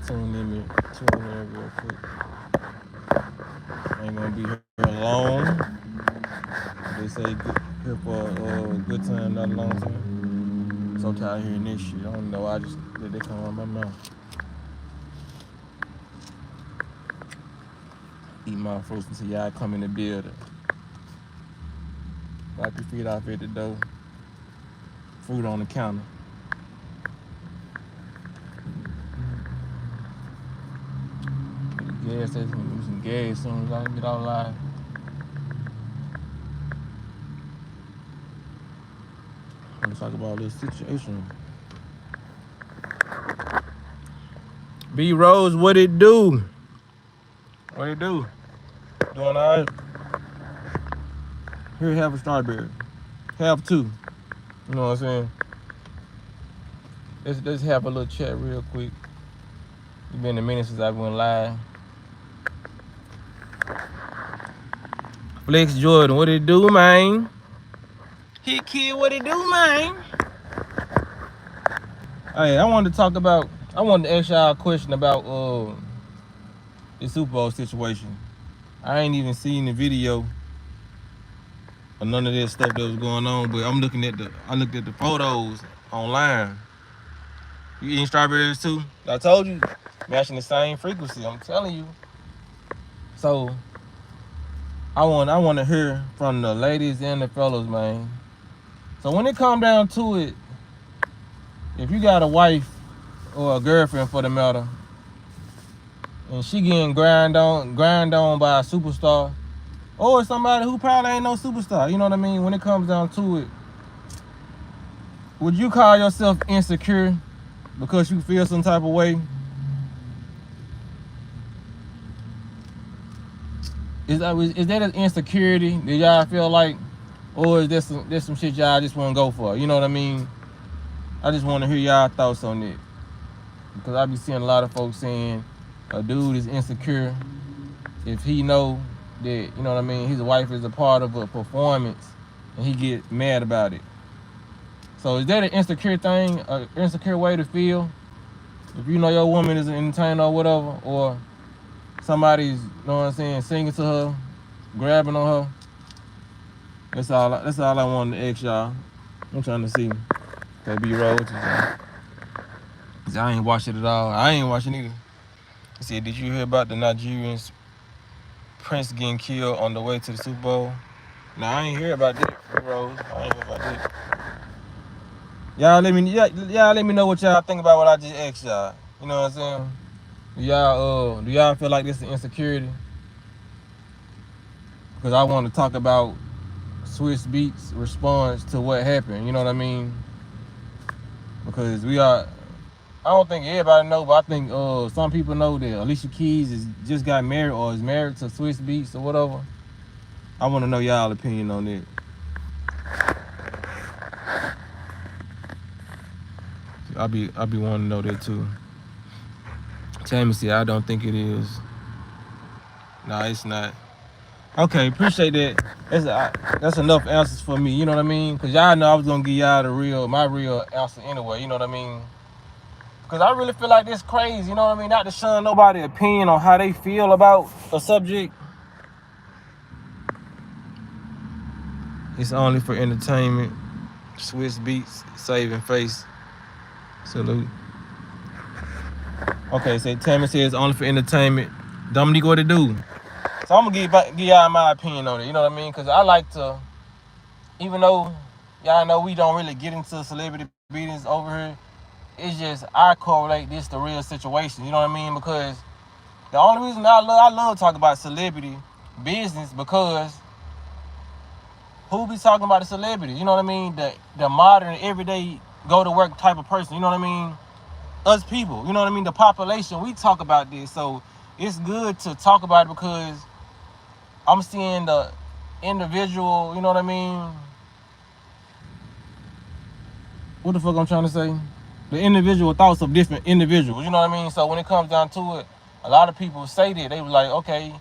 tune in real quick. I ain't gonna be here long. They say here for a good time, not a long time. So tired of hearing this shit. I don't know. I just let that come out of my mouth. Eat my fruits until y'all come in the building. Wipe your feet off at the door. Fruit on the counter. Gas station, do some gas as soon as I get out live. Let's talk about this situation. B Rose, what it do? What it do? Doing alright? Here, have a strawberry. Have two. You know what I'm saying? Let's have a little chat real quick. It's been a minute since I went live. Flex Jordan, what it do, man? Hit kid, what it do, man? Hey, I wanted to ask y'all a question about the Super Bowl situation. I ain't even seen the video or none of that stuff that was going on, but I looked at the photos online. You eating strawberries too? I told you, matching the same frequency. I'm telling you. So I want to hear from the ladies and the fellas, man. So when it come down to it, if you got a wife or a girlfriend for the matter, and she getting grind on by a superstar, or somebody who probably ain't no superstar, you know what I mean? When it comes down to it, would you call yourself insecure because you feel some type of way? Is that an insecurity that y'all feel like, or is there some shit y'all just want to go for? You know what I mean? I just want to hear y'all thoughts on it, because I be seeing a lot of folks saying a dude is insecure if he know that, you know what I mean, his wife is a part of a performance and he get mad about it. So is that an insecure thing, an insecure way to feel? If you know your woman is an entertainer or whatever, or somebody's, you know what I'm saying, singing to her, grabbing on her. That's all I wanted to ask y'all. I'm trying to see. Okay, B Rose. I ain't watched it at all. I ain't watching either. He said, did you hear about the Nigerian Prince getting killed on the way to the Super Bowl? Nah, I ain't hear about that, B Rose. I ain't hear about that. Y'all let me know what y'all think about what I just asked y'all. You know what I'm saying? Do y'all feel like this is insecurity? Because I want to talk about Swiss Beats' response to what happened. You know what I mean? Because I don't think everybody know, but I think some people know that Alicia Keys just got married or is married to Swiss Beats or whatever. I want to know y'all opinion on it. I'll be wanting to know that too. Tammy said, I don't think it is. Nah, it's not. Okay, appreciate that. That's enough answers for me, you know what I mean? Because y'all know I was going to give y'all my real answer anyway, you know what I mean? Because I really feel like this crazy, you know what I mean? Not to shun nobody's opinion on how they feel about a subject. It's only for entertainment. Swiss Beats, saving face. Salute. Okay, so Tammy says it's only for entertainment. Dominique, what it do? So I'm going to give y'all my opinion on it, you know what I mean? Because I like to, even though y'all know we don't really get into celebrity beatings over here, it's just I correlate this to real situation, you know what I mean? Because the only reason I love talking about celebrity business, because who be talking about a celebrity? You know what I mean? The modern, everyday, go to work type of person, you know what I mean? Us people, you know what I mean? The population, we talk about this. So it's good to talk about it because I'm seeing the individual, you know what I mean? What the fuck I'm trying to say? The individual thoughts of different individuals, you know what I mean? So when it comes down to it, a lot of people say that. They were like, okay,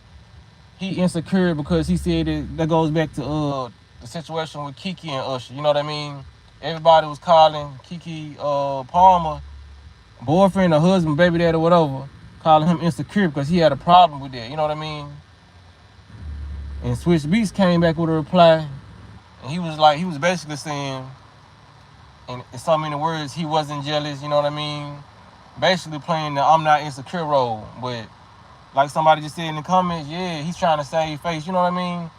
he insecure because he said that goes back to the situation with Kiki and Usher, you know what I mean? Everybody was calling Kiki Palmer boyfriend or husband, baby dad or whatever, calling him insecure because he had a problem with that. You know what I mean? And Switch Beats came back with a reply, and he was basically saying, in so many words, he wasn't jealous. You know what I mean? Basically playing the I'm not insecure role. But like somebody just said in the comments, yeah, he's trying to save face. You know what I mean?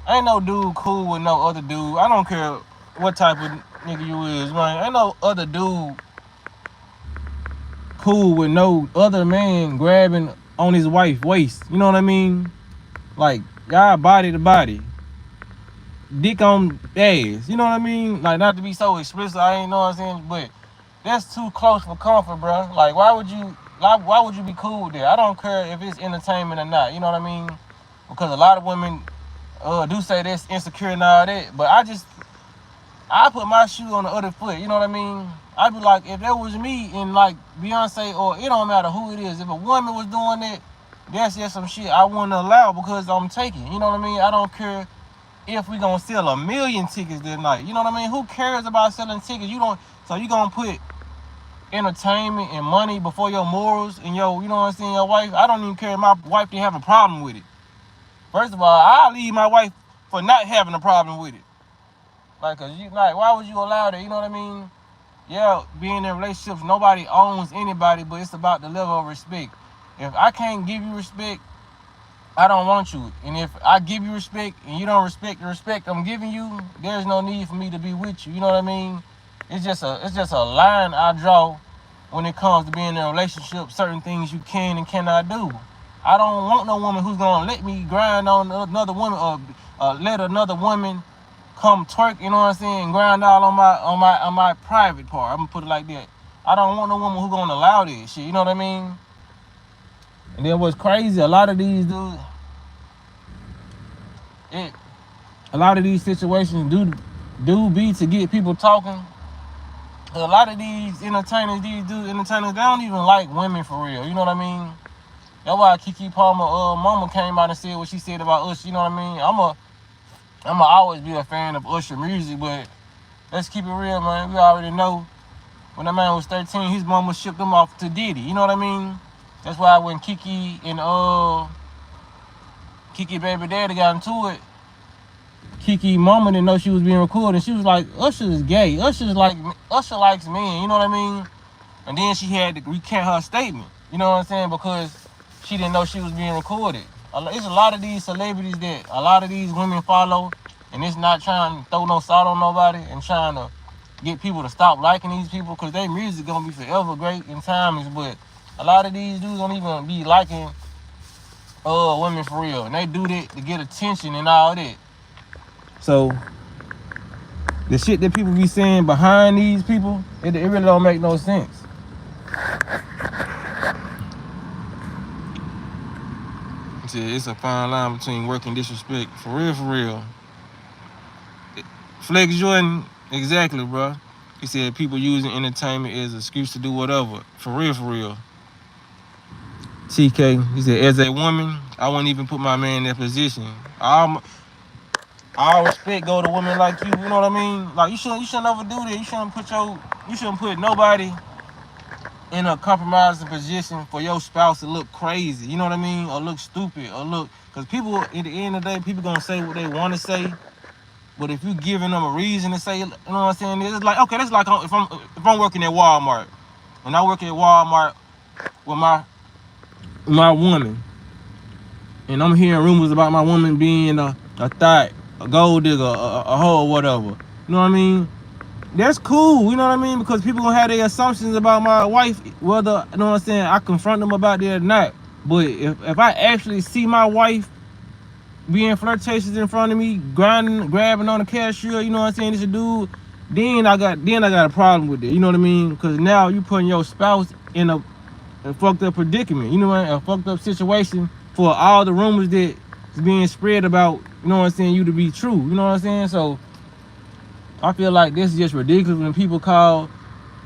Ain't no dude cool with no other dude. I don't care what type of nigga you is, man. Ain't no other dude cool with no other man grabbing on his wife's waist. You know what I mean? Like, y'all body to body. Dick on ass. You know what I mean? Like, not to be so explicit, I ain't know what I'm saying, but that's too close for comfort, bro. Like, why would you be cool with that? I don't care if it's entertainment or not. You know what I mean? Because a lot of women do say that's insecure and all that, but I put my shoe on the other foot. You know what I mean? I'd be like, if that was me and like Beyonce, or it don't matter who it is, if a woman was doing that, that's just some shit I wouldn't allow because I'm taking. You know what I mean? I don't care if we gonna sell 1 million tickets that night. You know what I mean? Who cares about selling tickets? So you gonna put entertainment and money before your morals and your, you know what I'm saying, your wife? I don't even care if my wife didn't have a problem with it. First of all, I'll leave my wife for not having a problem with it. Like, why would you allow that? You know what I mean? Yeah, being in relationships, nobody owns anybody, but it's about the level of respect. If I can't give you respect, I don't want you. And if I give you respect and you don't respect the respect I'm giving you, there's no need for me to be with you. You know what I mean? It's just a line I draw when it comes to being in a relationship. Certain things you can and cannot do. I don't want no woman who's gonna let me grind on another woman or let another woman come twerk, you know what I'm saying, and grind all on my private part. I'm gonna put it like that. I don't want no woman who's gonna allow this shit, you know what I mean? And then what's crazy, a lot of these dudes, a lot of these situations do be to get people talking. A lot of these entertainers, they don't even like women for real, you know what I mean? That's why Keke Palmer, mama came out and said what she said about Usher, you know what I mean? I'ma always be a fan of Usher music, but let's keep it real, man. We already know when that man was 13, his mama shipped him off to Diddy, you know what I mean? That's why when Keke and Keke baby daddy got into it, Keke mama didn't know she was being recorded. She was like, Usher is gay. Usher likes men, you know what I mean? And then she had to recant her statement, you know what I'm saying? Because she didn't know she was being recorded. It's a lot of these celebrities that a lot of these women follow, and it's not trying to throw no salt on nobody and trying to get people to stop liking these people because their music gonna be forever great and timeless. But a lot of these dudes don't even be liking women for real, and they do that to get attention and all that. So the shit that people be saying behind these people, it really don't make no sense. It's a fine line between work and disrespect. For real. Flex Jordan, exactly, bro. He said people using entertainment as an excuse to do whatever. For real. TK, he said, as a woman, I wouldn't even put my man in that position. All respect go to women like you, you know what I mean? Like, you shouldn't ever do that. You shouldn't put nobody in a compromising position for your spouse to look crazy, you know what I mean? Or look stupid, because people, at the end of the day, people gonna say what they want to say, but if you giving them a reason to say, you know what I'm saying? It's like, okay, that's like if I'm working at Walmart, and I work at Walmart with my woman, and I'm hearing rumors about my woman being a thot, a gold digger, a hoe, or whatever, you know what I mean? That's cool, you know what I mean? Because people gonna have their assumptions about my wife, whether, you know what I'm saying, I confront them about that or not. But if I actually see my wife being flirtatious in front of me, grabbing on the cashier, you know what I'm saying, this a dude, then I got a problem with it, you know what I mean? Because now you putting your spouse in a fucked up predicament, you know what I mean? A fucked up situation for all the rumors that is being spread about, you know what I'm saying, you to be true, you know what I'm saying? So I feel like this is just ridiculous when people call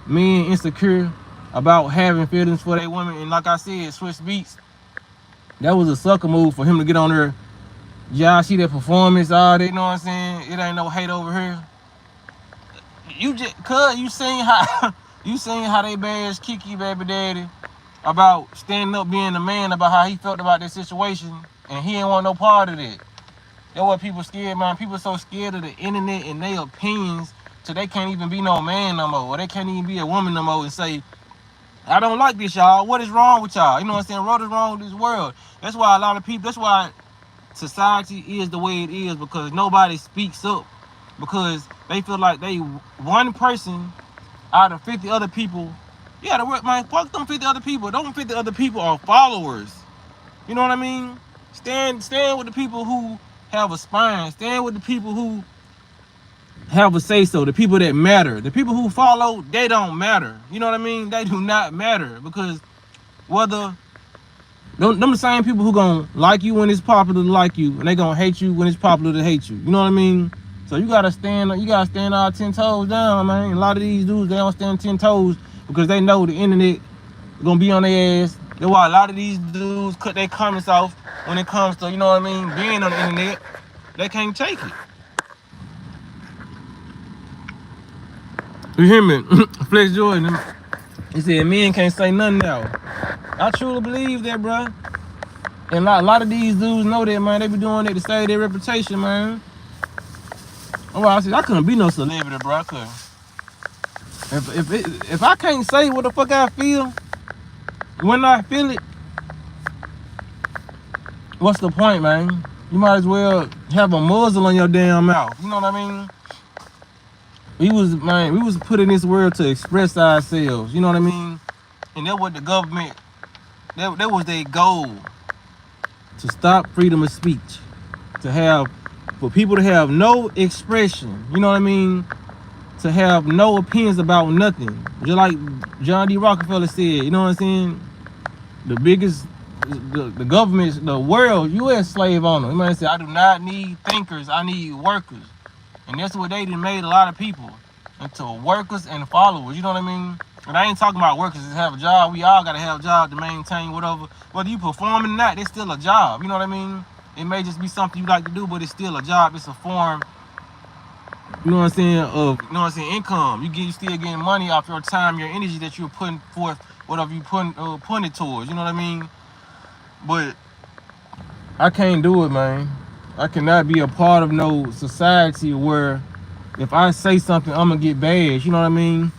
men insecure about having feelings for their women. And like I said, Switch Beats, that was a sucker move for him to get on there. Y'all see that performance, all that, you know what I'm saying? It ain't no hate over here. You seen how You seen how they bashed Kiki baby daddy about standing up being a man, about how he felt about that situation, and he ain't want no part of that. That's what people scared, man. People so scared of the internet and their opinions till they can't even be no man no more, or they can't even be a woman no more and say, I don't like this, y'all. What is wrong with y'all? You know what I'm saying? What is wrong with this world? That's why a lot of people, that's why society is the way it is, because nobody speaks up, because they feel like they one person out of 50 other people. Yeah, the word, man, fuck them 50 other people. Those 50 other people are followers. You know what I mean? Stand with the people who have a spine. Stand with the people who have a say-so. The people that matter. The people who follow, they don't matter. You know what I mean? They do not matter, because whether them the same people who gonna like you when it's popular to like you, and they gonna hate you when it's popular to hate you. You know what I mean? So you gotta stand all 10 toes down, man. A lot of these dudes, they don't stand 10 toes because they know the internet gonna be on their ass. That's why a lot of these dudes cut their comments off when it comes to, you know what I mean, being on the internet. They can't take it. You hear me? Flex Jordan, he said men can't say nothing now. I truly believe that, bro. And a lot of these dudes know that, man. They be doing it to save their reputation, man. Oh, I said I couldn't be no celebrity, bro. I couldn't. If I can't say what the fuck I feel when I feel it, what's the point, man? You might as well have a muzzle on your damn mouth. You know what I mean? We was put in this world to express ourselves. You know what I mean? And that was the government. That was their goal. To stop freedom of speech. For people to have no expression. You know what I mean? To have no opinions about nothing. Just like John D. Rockefeller said, you know what I'm saying? The government, the world, U.S. slave owner. You might say, I do not need thinkers, I need workers. And that's what they done made a lot of people into workers and followers. You know what I mean? And I ain't talking about workers that have a job. We all gotta have a job to maintain whatever. Whether you performing or not, it's still a job. You know what I mean? It may just be something you like to do, but it's still a job. It's a form, you know what I'm saying, of, you know what I'm saying, income. You still getting money off your time, your energy that you're putting forth, whatever you putting it towards. You know what I mean? But I can't do it, man. I cannot be a part of no society where if I say something, I'm gonna get bashed. You know what I mean?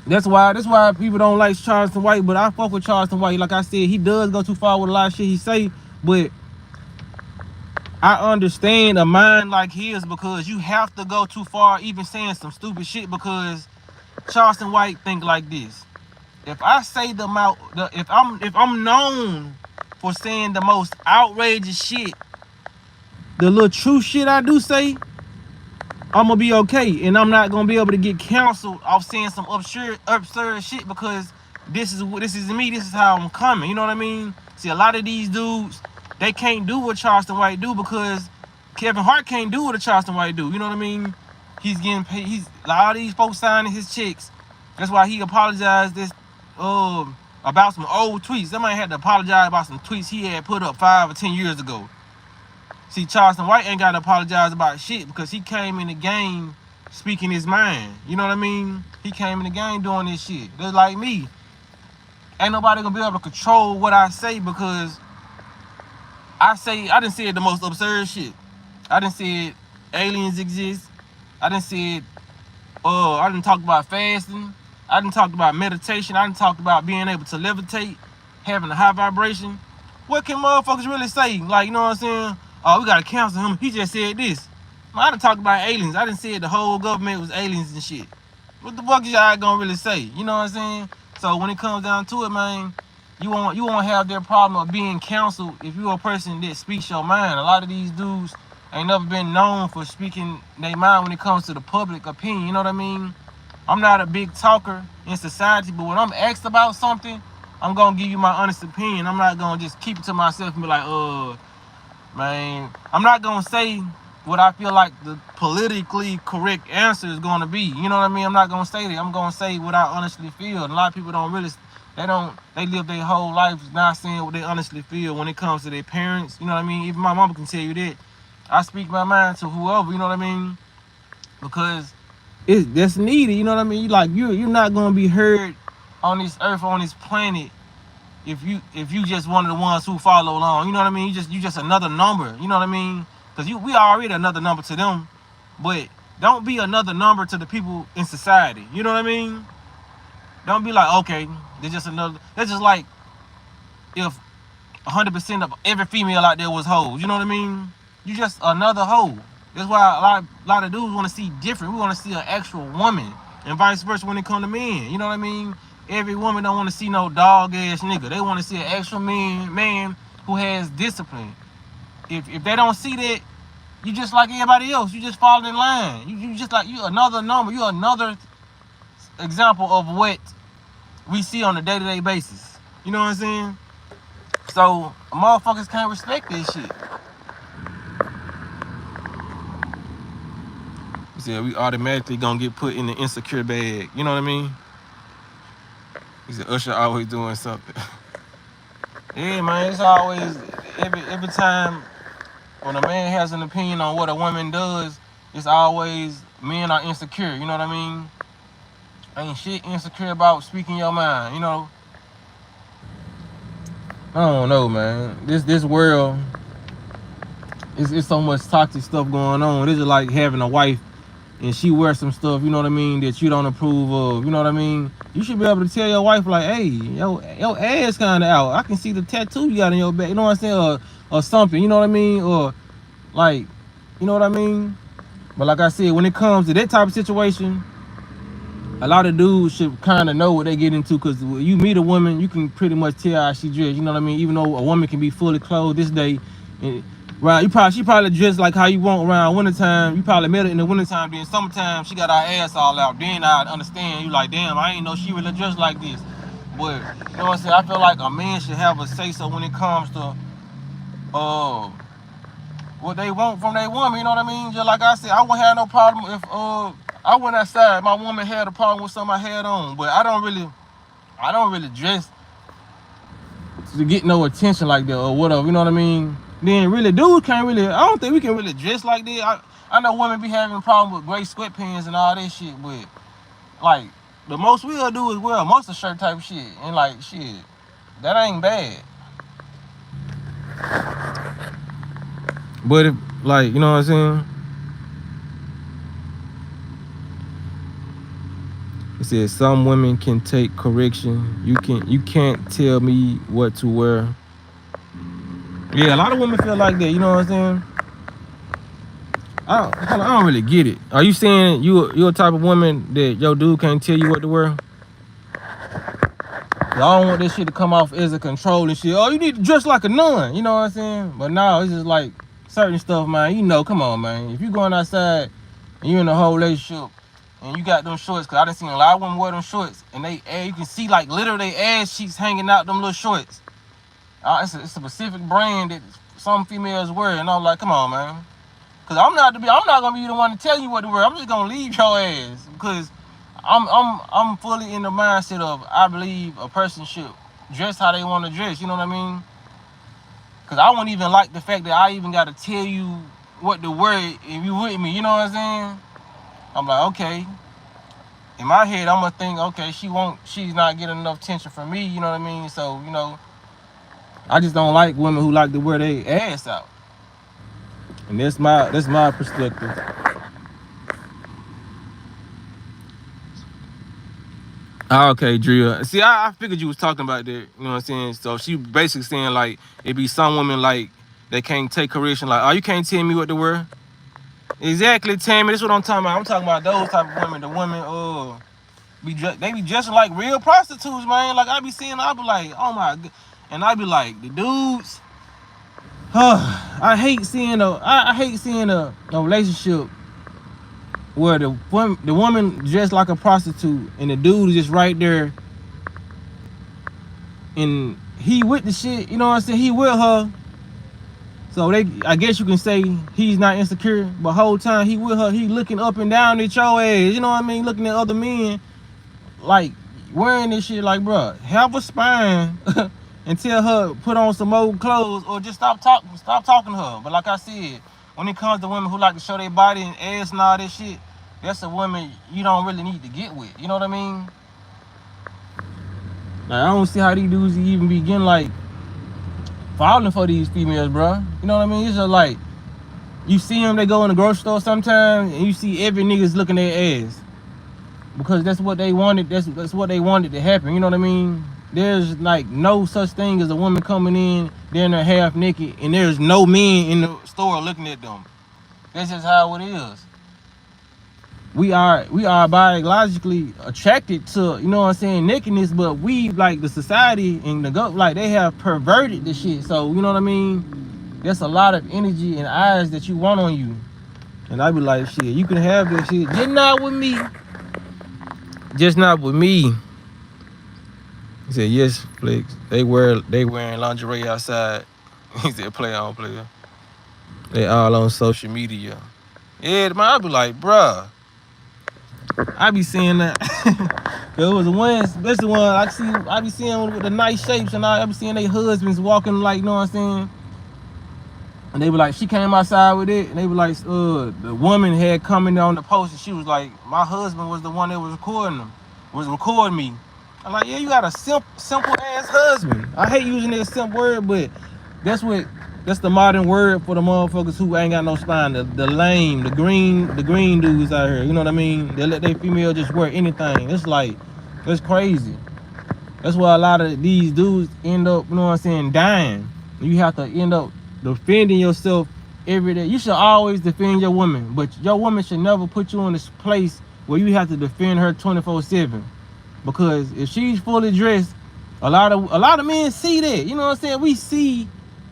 That's why people don't like Charleston White, but I fuck with Charleston White. Like I said, he does go too far with a lot of shit he say, but I understand a mind like his, because you have to go too far even saying some stupid shit, because Charleston White think like this. If I say if I'm known for saying the most outrageous shit, the little true shit I do say, I'm gonna be okay, and I'm not gonna be able to get canceled off saying some absurd shit, because this is me. This is how I'm coming. You know what I mean? See, a lot of these dudes, they can't do what Charleston White do, because Kevin Hart can't do what Charleston White do. You know what I mean? He's getting paid. A lot of these folks signing his checks. That's why he apologized about some old tweets. Somebody had to apologize about some tweets he had put up 5 or 10 years ago. See, Charleston White ain't got to apologize about shit, because he came in the game speaking his mind. You know what I mean? He came in the game doing this shit. Just like me. Ain't nobody gonna be able to control what I say, because I done said the most absurd shit. I done said aliens exist. I done said, I done talked about fasting. I done talked about meditation. I done talked about being able to levitate, having a high vibration. What can motherfuckers really say? Like, you know what I'm saying? Oh, we gotta cancel him. He just said this. I done talked about aliens. I done said the whole government was aliens and shit. What the fuck is y'all gonna really say? You know what I'm saying? So when it comes down to it, man, you won't have their problem of being canceled if you're a person that speaks your mind. A lot of these dudes ain't never been known for speaking their mind when it comes to the public opinion. You know what I mean? I'm not a big talker in society, but when I'm asked about something, I'm gonna give you my honest opinion. I'm not gonna just keep it to myself and be like, man, I'm not gonna say what I feel like the politically correct answer is gonna be. You know what I mean? I'm not gonna say that. I'm gonna say what I honestly feel. And a lot of people don't really, they live their whole life not saying what they honestly feel when it comes to their parents. You know what I mean? Even my mama can tell you that. I speak my mind to whoever, you know what I mean? Because that's needed. You know what I mean? Like you're not gonna be heard on this earth, on this planet, if you just one of the ones who follow along. You know what I mean? You just another number. You know what I mean? Because we already another number to them, but don't be another number to the people in society. You know what I mean? Don't be like, okay, they're just another. They're just like if 100% of every female out there was hoes. You know what I mean? You just another hoe. That's why a lot of dudes want to see different. We want to see an actual woman, and vice versa when it come to men. You know what I mean? Every woman don't want to see no dog ass nigga. They want to see an actual man who has discipline. If they don't see that, you just like everybody else. You just fall in line. You just like you another number. You another example of what we see on a day-to-day basis. You know what I'm saying? So motherfuckers can't respect this shit. You said we automatically gonna get put in the insecure bag. You know what I mean? He said Usher always doing something. Yeah, man, it's always every time when a man has an opinion on what a woman does, it's always men are insecure. You know what I mean? Ain't shit insecure about speaking your mind. You know. I don't know, man. This world is so much toxic stuff going on. This is like having a wife and she wears some stuff, you know what I mean, that you don't approve of. You know what I mean? You should be able to tell your wife, like, hey, your ass kind of out. I can see the tattoo you got in your back. You know what I'm saying? Or something. You know what I mean? Or like, you know what I mean? But like I said, when it comes to that type of situation, a lot of dudes should kind of know what they get into, because when you meet a woman, you can pretty much tell how she dressed. You know what I mean? Even though a woman can be fully clothed this day, and right, she probably dressed like how you want around wintertime. You probably met her in the wintertime. Then summertime, she got her ass all out. Then I understand. You like, damn, I ain't know she really dressed like this. But you know what I'm saying? I feel like a man should have a say so when it comes to what they want from their woman. You know what I mean? Just like I said, I wouldn't have no problem if I went outside, my woman had a problem with something I had on, but I don't really dress to get no attention like that or whatever, you know what I mean? Then really, dudes can't really, I don't think we can really dress like that. I know women be having a problem with gray sweatpants and all that shit, but like, the most we'll do is wear a mustard shirt type shit, and like, shit, that ain't bad. But if, like, you know what I'm saying? It says some women can take correction. You can't tell me what to wear. Yeah, a lot of women feel like that. You know what I'm saying? I don't really get it. Are you saying you're a type of woman that your dude can't tell you what to wear? I don't want this shit to come off as a control and shit. Oh, you need to dress like a nun. You know what I'm saying? But no, it's just like certain stuff, man. You know, come on, man. If you going outside and you in a whole relationship, and you got them shorts, because I done seen a lot of women wear them shorts, and you can see like literally their ass cheeks hanging out them little shorts. It's a specific brand that some females wear, and I'm like, come on, man. Because I'm not gonna be the one to tell you what to wear. I'm just gonna leave your ass, because I'm fully in the mindset of, I believe a person should dress how they want to dress. You know what I mean? Because I wouldn't even like the fact that I even got to tell you what to wear if you with me. You know what I'm saying? I'm like, okay. In my head, I'm gonna think, okay, she's not getting enough attention from me, you know what I mean? So, you know, I just don't like women who like to wear their ass out. And that's my perspective. Okay, Drea. See, I figured you was talking about that, you know what I'm saying? So she basically saying like, it be some women like, they can't take correction, like, oh, you can't tell me what to wear. Exactly, Tammy. That's what I'm talking about. I'm talking about those type of women. The women, they be dressing like real prostitutes, man. Like I be seeing, I be like, oh my god, and I be like, the dudes. I hate seeing a relationship where the woman dressed like a prostitute and the dude is just right there, and he with the shit. You know what I'm saying? He with her. So I guess you can say he's not insecure, but whole time he with her, he looking up and down at your ass. You know what I mean? Looking at other men, like wearing this shit. Like, bro, have a spine and tell her put on some old clothes, or just stop talking to her. But like I said, when it comes to women who like to show their body and ass and all that shit, that's a woman you don't really need to get with. You know what I mean? Like, I don't see how these dudes even begin like falling for these females, bro. You know what I mean? It's just like you see them, they go in the grocery store sometimes, and you see every nigga's looking at their ass because that's what they wanted. That's what they wanted to happen. You know what I mean? There's like no such thing as a woman coming in, they're half naked, and there's no men in the store looking at them. That's just how it is. We are biologically attracted to, you know what I'm saying, nakedness, but we, like the society and the go, like they have perverted the shit. So you know what I mean? There's a lot of energy and eyes that you want on you, and I be like, shit, you can have this shit, just not with me. Just not with me. He said, yes, Flex. They wearing lingerie outside. He said, play on, player. They all on social media. Yeah, man, I be like, bruh. I be seeing that. There was one, especially one I be seeing with the nice shapes, and I be seeing their husbands walking like, you know what I'm saying? And they be like, she came outside with it, and they be like, the woman had commented on the post, and she was like, my husband was the one that was recording me. I'm like, yeah, you got a simple ass husband. I hate using that simple word, but that's the modern word for the motherfuckers who ain't got no spine. The lame, the green dudes out here. You know what I mean? They let their female just wear anything. It's like, it's crazy. That's why a lot of these dudes end up, you know what I'm saying, dying. You have to end up defending yourself every day. You should always defend your woman, but your woman should never put you in this place where you have to defend her 24/7. Because if she's fully dressed, a lot of men see that. You know what I'm saying? We see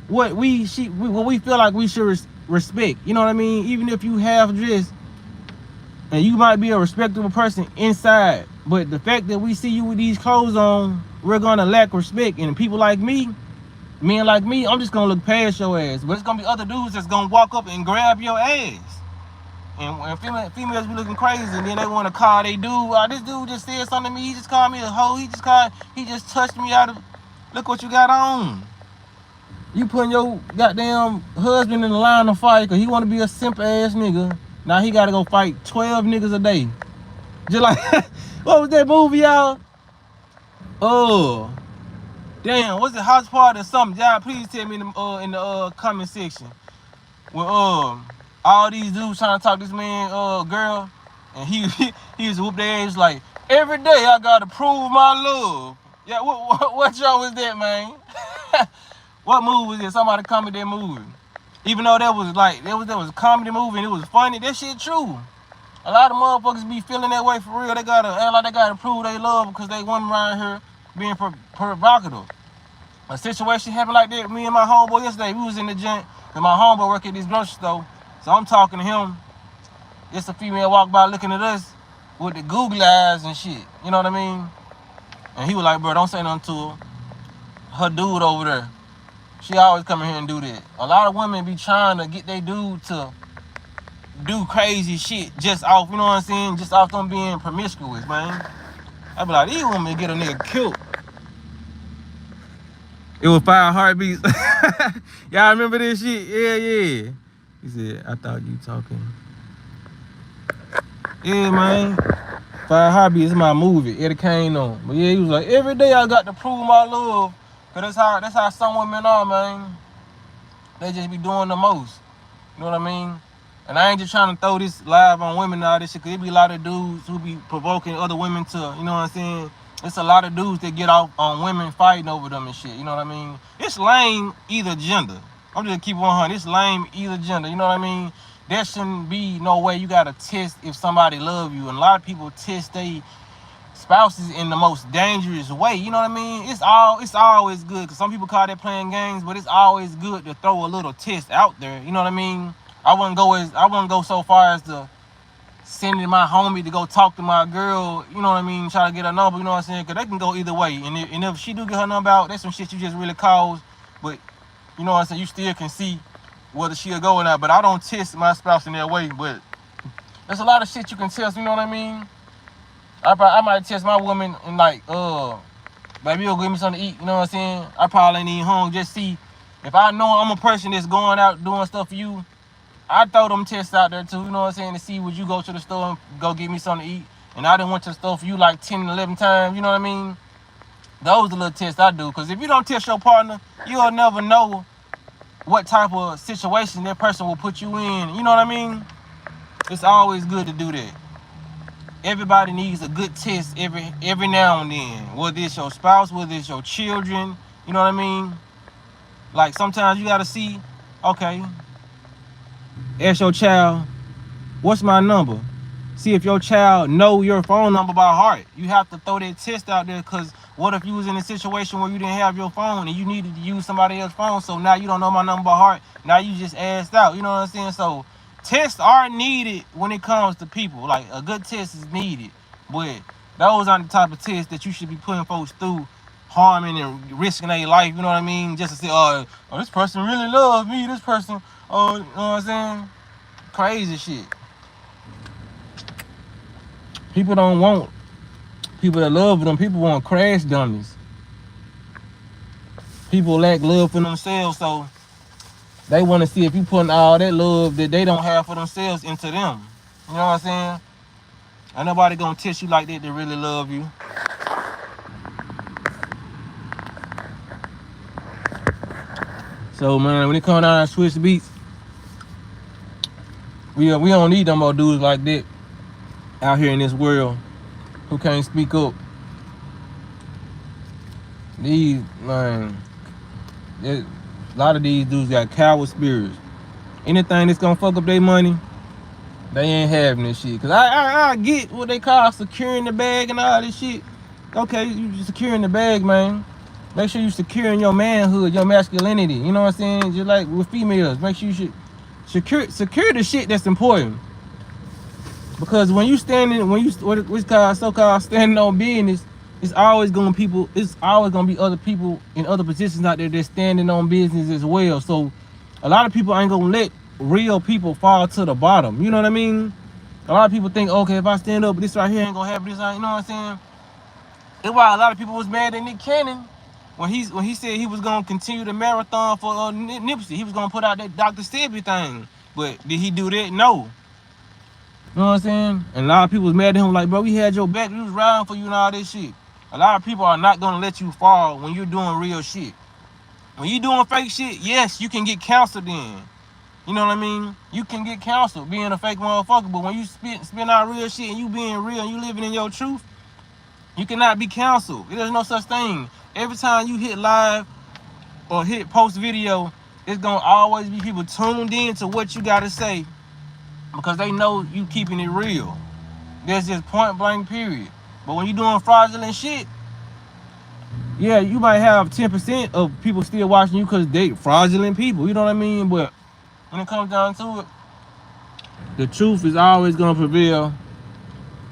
what we feel like we should respect. You know what I mean? Even if you half dressed and you might be a respectable person inside, but the fact that we see you with these clothes on, we're gonna lack respect. And people like me, men like me, I'm just gonna look past your ass. But it's gonna be other dudes that's gonna walk up and grab your ass. And females be looking crazy, and then they want to call they dude. This dude just said something to me. He just called me a hoe. He just touched me out of. Look what you got on. You putting your goddamn husband in the line of fire because he want to be a simp ass nigga. Now he got to go fight 12 niggas a day. Just like, what was that movie, y'all? Oh, damn, what's it, House Party or something? Y'all, please tell me in the comment section. When all these dudes trying to talk this man girl, and he was whoop their ass like, every day I gotta prove my love. Yeah, what show was that, man? What movie was it? Somebody commented that movie. Even though that was a comedy movie and it was funny, that shit true. A lot of motherfuckers be feeling that way for real. They gotta act like they gotta prove they love because they women around here being provocative. A situation happened like that. Me and my homeboy yesterday, we was in the gym, and my homeboy work at this grocery store. So I'm talking to him. It's a female walk by looking at us with the googly eyes and shit. You know what I mean? And he was like, bro, don't say nothing to her. Her dude over there. She always come in here and do that. A lot of women be trying to get their dude to do crazy shit just off, you know what I'm saying? Just off them being promiscuous, man. I be like, these women get a nigga killed. It was 5 heartbeats. Y'all remember this shit? Yeah. He said, I thought you talking. Yeah, man. 5 Heartbeats is my movie. Eddie Kane on. But yeah, he was like, every day I got to prove my love. Cause that's how some women are, man. They just be doing the most. You know what I mean? And I ain't just trying to throw this live on women and all this shit, cause it be a lot of dudes who be provoking other women to, you know what I'm saying? It's a lot of dudes that get off on women fighting over them and shit, you know what I mean? It's lame either gender. I'm just keep 100. It's lame either gender. You know what I mean? There shouldn't be no way you gotta test if somebody love you. And a lot of people test their spouses in the most dangerous way. You know what I mean? It's always good because some people call that playing games, but it's always good to throw a little test out there. You know what I mean? I wouldn't go so far as to sending my homie to go talk to my girl. You know what I mean? Try to get her number. You know what I'm saying? Because they can go either way. And if she do get her number out, that's some shit you just really caused. But you know what I'm saying? You still can see whether she'll go or not. But I don't test my spouse in that way. But there's a lot of shit you can test. You know what I mean? I might test my woman and like, baby, you'll give me something to eat. You know what I'm saying? I probably ain't even home. Just see if I know I'm a person that's going out doing stuff for you. I throw them tests out there too, you know what I'm saying, to see would you go to the store and go get me something to eat. And I done went to the store for you like 10, 11 times, you know what I mean? Those are the little tests I do. Because if you don't test your partner, you'll never know what type of situation that person will put you in. You know what I mean? It's always good to do that. Everybody needs a good test every now and then. Whether it's your spouse, whether it's your children, you know what I mean? Like sometimes you gotta see, okay, ask your child, what's my number? See if your child know your phone number by heart. You have to throw that test out there, because what if you was in a situation where you didn't have your phone and you needed to use somebody else's phone, so now you don't know my number by heart, now you just asked out, you know what I'm saying? So tests are needed when it comes to people. Like a good test is needed, but those aren't the type of tests that you should be putting folks through, harming and risking their life, you know what I mean? Just to say, oh this person really loves me, this person, you know what I'm saying? Crazy shit. People don't want people that love them. People want crash dummies. People lack love for themselves, so they want to see if you putting all that love that they don't have for themselves into them. You know what I'm saying? Ain't nobody gonna test you like that to really love you. So man, when it comes down to switch beats, we don't need no more dudes like that out here in this world who can't speak up. These, man, a lot of these dudes got coward spirits. Anything that's gonna fuck up their money, they ain't having this shit. Cause I get what they call securing the bag and all this shit. Okay, you securing the bag, man. Make sure you securing your manhood, your masculinity. You know what I'm saying? Just like with females, make sure you should secure the shit that's important. Because when you standing, what's called so-called standing on business, it's always gonna be other people in other positions out there that's standing on business as well. So a lot of people ain't gonna let real people fall to the bottom. You know what I mean? A lot of people think, okay, if I stand up, this right here ain't gonna happen. This, you know what I'm saying? That's why a lot of people was mad at Nick Cannon when he said he was gonna continue the marathon for Nipsey. He was gonna put out that Dr. Sebi thing, but did he do that? No. You know what I'm saying? And a lot of people was mad at him, like, bro, we had your back, we was riding for you and all this shit. A lot of people are not gonna let you fall when you're doing real shit. When you doing fake shit, yes, you can get counseled in. You know what I mean? You can get counseled being a fake motherfucker, but when you spin out real shit and you being real and you living in your truth, you cannot be counseled. There's no such thing. Every time you hit live or hit post video, it's gonna always be people tuned in to what you gotta say, because they know you keeping it real. That's just point blank period. But when you doing fraudulent shit, yeah, you might have 10% of people still watching you because they fraudulent people, you know what I mean? But when it comes down to it, the truth is always gonna prevail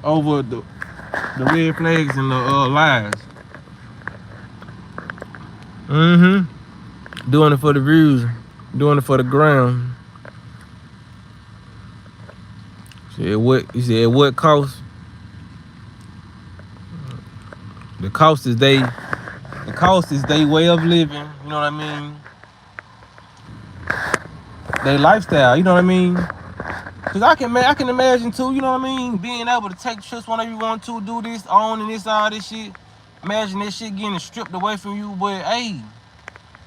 over the red flags and the lies. Doing it for the views, doing it for the ground. You said what cost? The cost is they way of living, you know what I mean? Their lifestyle, you know what I mean? Cause I can imagine too, you know what I mean? Being able to take trips whenever you want to, do this, owning this, all this shit. Imagine that shit getting stripped away from you, but hey,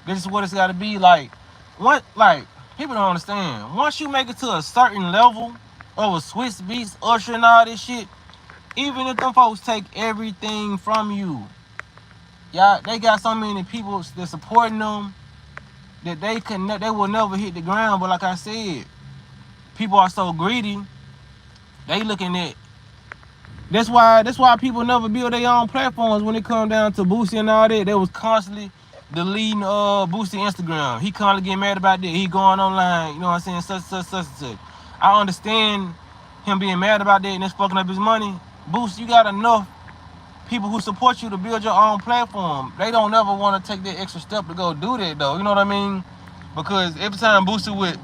this is what it's gotta be like. People don't understand. Once you make it to a certain level of a Swiss Beats, Usher and all this shit, even if them folks take everything from you, yeah, they got so many people that supporting them that they will never hit the ground. But like I said, people are so greedy. They looking at. That's why people never build their own platforms when it come down to Boosie and all that. They was constantly deleting Boosie Instagram. He constantly getting mad about that. He going online, you know what I'm saying, such. I understand him being mad about that and it's fucking up his money. Boosie, you got enough people who support you to build your own platform. They don't never want to take that extra step to go do that though. You know what I mean? Because every time Boosie would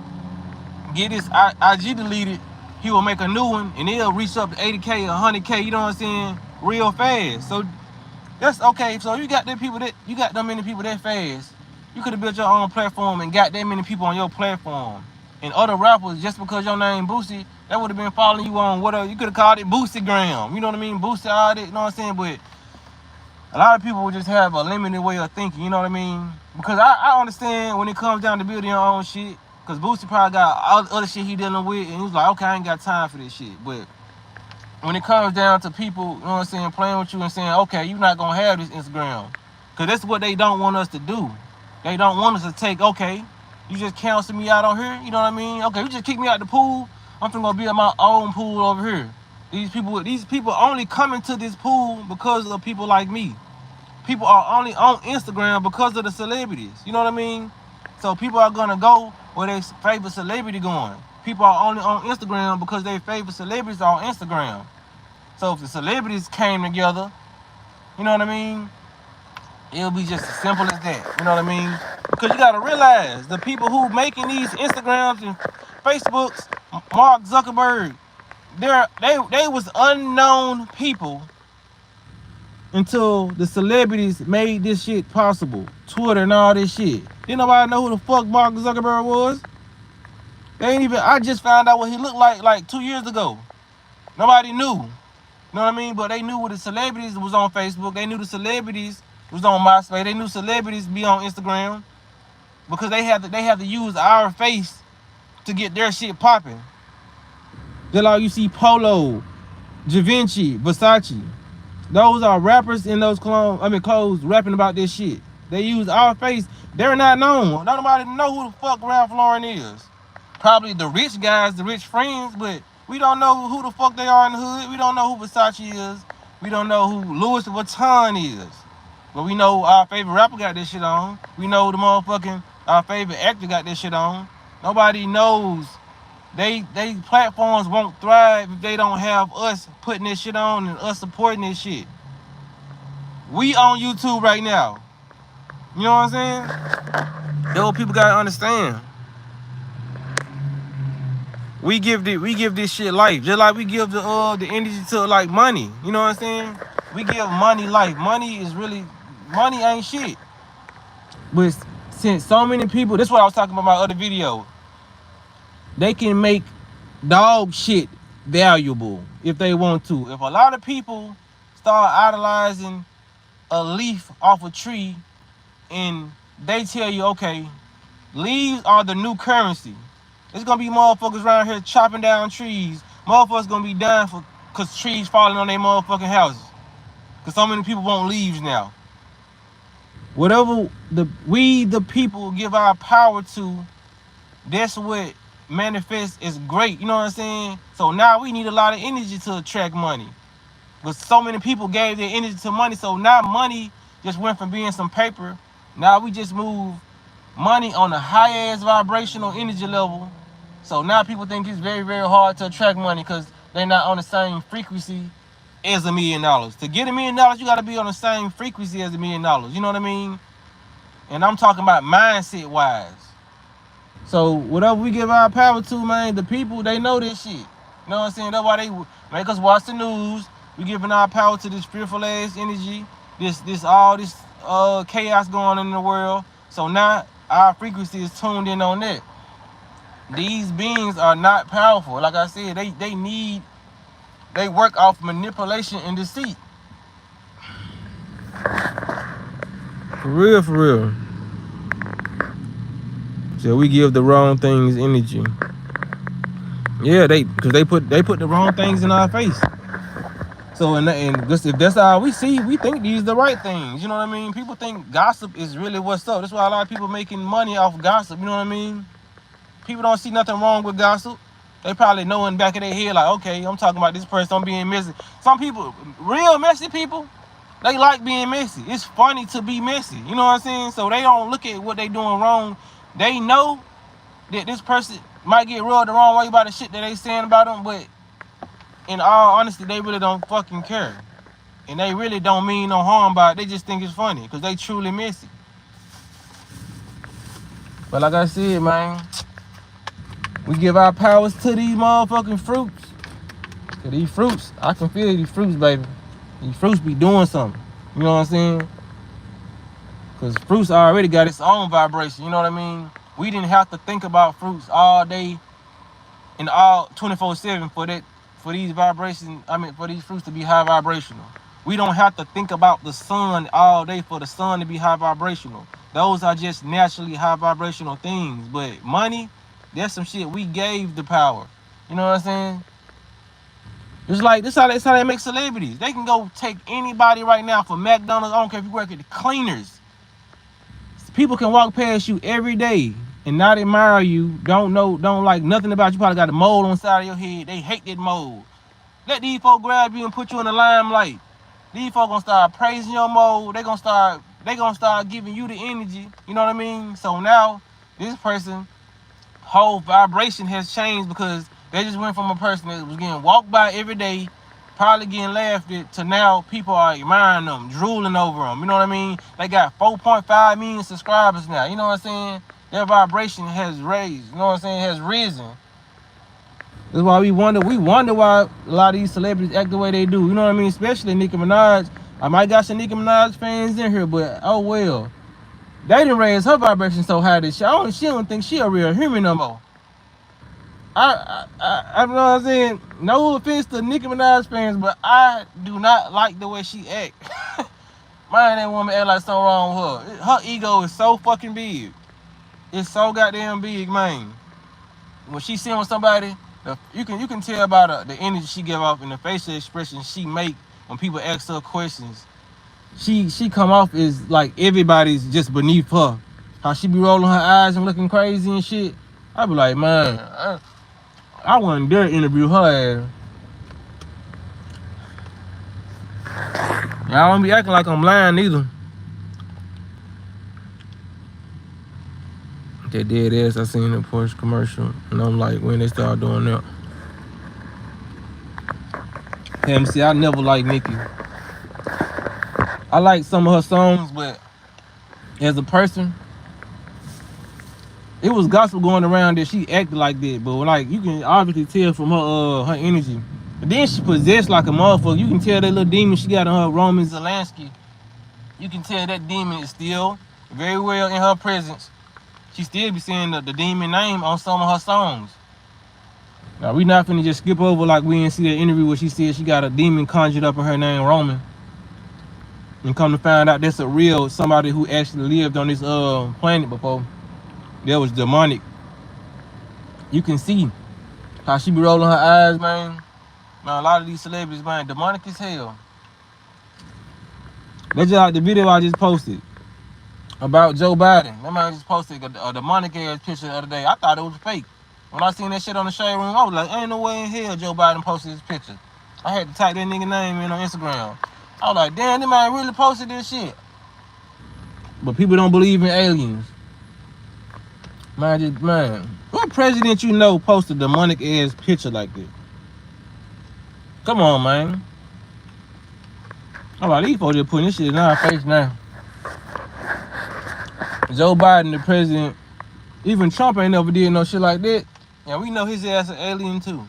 get his IG deleted, he will make a new one and it'll reach up to 80K, 100K, you know what I'm saying, real fast. So that's okay. So you got that many people that fast. You could have built your own platform and got that many people on your platform. And other rappers, just because your name Boosie, that would have been following you on whatever. You could have called it Boosiegram. You know what I mean? Boosie all that, you know what I'm saying? But a lot of people would just have a limited way of thinking, you know what I mean? Because I understand when it comes down to building your own shit, because Boosie probably got all the other shit he dealing with, and he was like, okay, I ain't got time for this shit. But when it comes down to people, you know what I'm saying, playing with you and saying, okay, you're not going to have this Instagram. Because that's what they don't want us to do. They don't want us to take, okay, you just cancel me out on here, you know what I mean? Okay, you just kick me out the pool, I'm finna go build my own pool over here. These people only coming to this pool because of people like me. People are only on Instagram because of the celebrities. You know what I mean? So people are gonna go where their favorite celebrity going. People are only on Instagram because their favorite celebrities are on Instagram. So if the celebrities came together, you know what I mean? It'll be just as simple as that. You know what I mean? Because you gotta realize the people who making these Instagrams and Facebooks, Mark Zuckerberg, they was unknown people until the celebrities made this shit possible. Twitter and all this shit. Didn't nobody know who the fuck Mark Zuckerberg was? They ain't even, I just found out what he looked like 2 years ago. Nobody knew. You know what I mean? But they knew what the celebrities was on Facebook. They knew the celebrities was on MySpace. They knew celebrities be on Instagram. Because they have to use our face to get their shit popping. Just like you see Polo, Givenchy, Versace. Those are rappers in those clothes rapping about this shit. They use our face. They're not known. Nobody know who the fuck Ralph Lauren is. Probably the rich guys, the rich friends, but we don't know who the fuck they are in the hood. We don't know who Versace is. We don't know who Louis Vuitton is. But we know our favorite rapper got this shit on. We know the motherfucking, our favorite actor got this shit on. Nobody knows. They platforms won't thrive if they don't have us putting this shit on and us supporting this shit. We on YouTube right now. You know what I'm saying? That's what people gotta understand. We give this shit life, just like we give the energy to like money. You know what I'm saying? We give money life. Money ain't shit. But since so many people, this is what I was talking about in my other video. They can make dog shit valuable if they want to. If a lot of people start idolizing a leaf off a tree and they tell you, okay, leaves are the new currency. There's gonna be motherfuckers around here chopping down trees. Motherfuckers gonna be dying cause trees falling on their motherfucking houses. Cause so many people want leaves now. Whatever we the people give our power to, that's what manifest is great. You know what I'm saying? So now we need a lot of energy to attract money. But so many people gave their energy to money, so now money just went from being some paper. Now we just move money on a high-ass vibrational energy level. So now people think it's very, very hard to attract money because they're not on the same frequency as $1 million. To get $1 million, you got to be on the same frequency as $1 million. You know what I mean? And I'm talking about mindset-wise. So whatever we give our power to, man, the people, they know this shit. You know what I'm saying? That's why they make us watch the news. We giving our power to this fearful ass energy, all this chaos going on in the world. So now our frequency is tuned in on that. These beings are not powerful. Like I said, they work off manipulation and deceit. For real. So we give the wrong things energy. Yeah, because they put the wrong things in our face. So and just if that's all we see, we think these are the right things. You know what I mean? People think gossip is really what's up. That's why a lot of people making money off gossip. You know what I mean? People don't see nothing wrong with gossip. They probably know in the back of their head, like, okay, I'm talking about this person being messy. Some people, real messy people, they like being messy. It's funny to be messy. You know what I'm saying? So they don't look at what they doing wrong. They know that this person might get rubbed the wrong way about the shit that they saying about them, but in all honesty, they really don't fucking care. And they really don't mean no harm by it. They just think it's funny because they truly messy. But like I said, man, we give our powers to these motherfucking fruits. To these fruits, I can feel these fruits, baby. These fruits be doing something. You know what I'm saying? Because fruits already got its own vibration. You know what I mean? we didn't have to think about fruits all day and all 24/7 for these vibrations. I mean, for these fruits to be high vibrational. We don't have to think about the sun all day for the sun to be high vibrational. Those are just naturally high vibrational things. But money, that's some shit we gave the power. You know what I'm saying? It's like this how they make celebrities. They can go take anybody right now for McDonald's. I don't care if you work at the cleaners. People can walk past you every day and not admire you, don't like nothing about you. Probably got a mold on the side of your head. They hate that mold. Let these folk grab you and put you in the limelight. These folk gonna start praising your mold. They gonna start giving you the energy. You know what I mean? So now this person whole vibration has changed because they just went from a person that was getting walked by every day, probably getting laughed at, to now people are admiring them, drooling over them. You know what I mean? They got 4.5 million subscribers now. You know what I'm saying? Their vibration has raised. You know what I'm saying? Has risen. That's why we wonder why a lot of these celebrities act the way they do. You know what I mean? Especially Nicki Minaj. I might got some Nicki Minaj fans in here, but oh well. They didn't raise her vibration so high that she don't think she a real human no more. I know what I'm saying. No offense to Nicki Minaj fans, but I do not like the way she act. Man, that woman act like something wrong with her. Her ego is so fucking big. It's so goddamn big, man. When she seen with somebody, you can tell by the energy she give off and the facial expression she make when people ask her questions. She come off as like everybody's just beneath her. How she be rolling her eyes and looking crazy and shit. I be like, man, I wouldn't dare interview her ass. I don't be acting like I'm lying either. That dead ass I seen in the Porsche commercial, and I'm like, when they start doing that. Hey, see, I never liked Nikki. I like some of her songs, but as a person, it was gospel going around that she acted like that. But like you can obviously tell from her energy. But then she possessed like a motherfucker. You can tell that little demon she got on her, Roman Zelensky. You can tell that demon is still very well in her presence. She still be saying the demon name on some of her songs. Now we not finna just skip over like we didn't see that interview where she said she got a demon conjured up in her name, Roman. And come to find out that's a real somebody who actually lived on this planet before. That was demonic. You can see how she be rolling her eyes, man. Man, a lot of these celebrities, man, demonic as hell. That's just like the video I just posted about Joe Biden. That man just posted a demonic ass picture the other day. I thought it was fake. When I seen that shit on the shade room, I was like, ain't no way in hell Joe Biden posted this picture. I had to type that nigga name in on Instagram. I was like, damn, this man really posted this shit. But people don't believe in aliens. Man, what president you know posted a demonic ass picture like that? Come on, man. I'm like, these folks just putting this shit in our face now. Joe Biden, the president, even Trump ain't never did no shit like that. And we know his ass an alien too.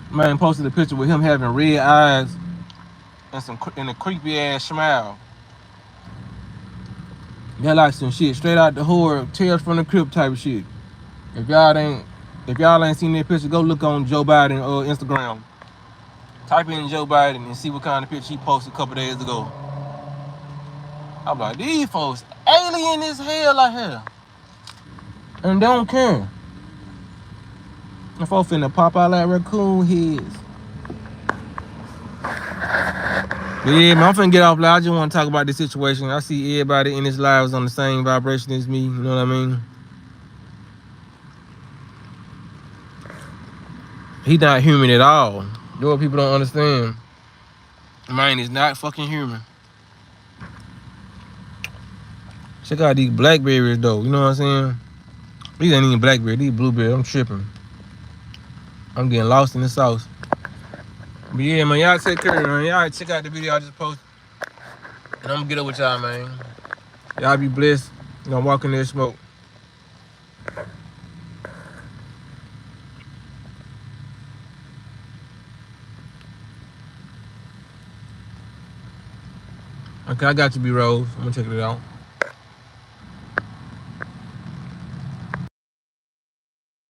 Man posted a picture with him having red eyes and a creepy ass smile. That like some shit straight out the horror, Tales from the Crypt type of shit. If y'all ain't seen that picture, go look on Joe Biden Instagram. Type in Joe Biden and see what kind of picture he posted a couple days ago. I'm like, these folks alien as hell out here. And they don't care. The folks finna pop out like raccoon heads. But yeah, man, I'm finna get off. I just want to talk about this situation. I see everybody in this live is on the same vibration as me. You know what I mean? He not human at all. That's what people don't understand. Man is not fucking human. Check out these blackberries though. You know what I'm saying? These ain't even blackberries. These blueberries. I'm tripping. I'm getting lost in the sauce. But yeah, man, y'all take care, man. Y'all check out the video I just posted. And I'm gonna get up with y'all, man. Y'all be blessed. You know, walk in there smoke. Okay, I got you, B-Rose. I'm gonna check it out.